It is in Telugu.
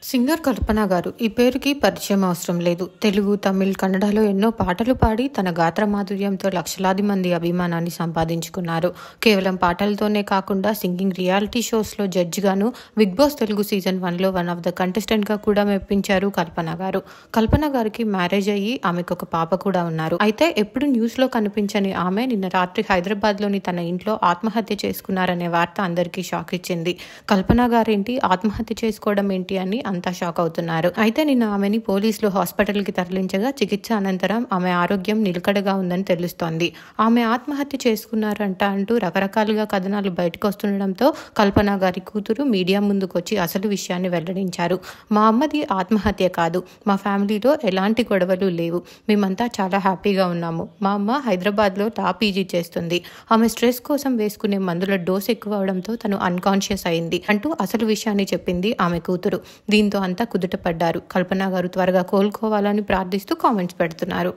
సింగర్ కల్పన గారు ఈ పేరుకి పరిచయం అవసరం లేదు. తెలుగు, తమిళ్, కన్నడలో ఎన్నో పాటలు పాడి తన గాత్ర మాధుర్యంతో లక్షలాది మంది అభిమానాన్ని సంపాదించుకున్నారు. కేవలం పాటలతోనే కాకుండా సింగింగ్ రియాలిటీ షోస్లో జడ్జిగాను, బిగ్ బాస్ తెలుగు సీజన్ 1లో వన్ ఆఫ్ ద కంటెస్టెంట్గా కూడా మెప్పించారు కల్పన గారు. కల్పన గారికి మ్యారేజ్ అయ్యి ఆమెకు ఒక పాప కూడా ఉన్నారు. అయితే ఎప్పుడు న్యూస్లో కనిపించని ఆమె నిన్న రాత్రి హైదరాబాద్లోని తన ఇంట్లో ఆత్మహత్య చేసుకున్నారనే వార్త అందరికీ షాక్ ఇచ్చింది. కల్పన గారేంటి ఆత్మహత్య చేసుకోవడం ఏంటి అని అంతా షాక్ అవుతున్నారు. అయితే నిన్న ఆమెని పోలీసులు హాస్పిటల్ కి తరలించగా చికిత్స అనంతరం ఆమె ఆరోగ్యం నిలకడగా ఉందని తెలుస్తోంది. ఆమె ఆత్మహత్య చేసుకున్నారంట అంటూ రకరకాలుగా కథనాలు బయటకు వస్తుండడంతో కల్పన గారి కూతురు మీడియా ముందుకొచ్చి అసలు విషయాన్ని వెల్లడించారు. మా అమ్మది ఆత్మహత్య కాదు, మా ఫ్యామిలీలో ఎలాంటి గొడవలు లేవు, మేమంతా చాలా హ్యాపీగా ఉన్నాము. మా అమ్మ హైదరాబాద్లో లా పీజీ చేస్తుంది. ఆమె స్ట్రెస్ కోసం వేసుకునే మందుల డోస్ ఎక్కువ అవడంతో తను అన్కాన్షియస్ అయింది అంటూ అసలు విషయాన్ని చెప్పింది ఆమె కూతురు. దీంతో అంతా కుదుటపడ్డారు. కల్పన గారు త్వరగా కోలుకోవాలని ప్రార్థిస్తూ కామెంట్స్ పెడుతున్నారు.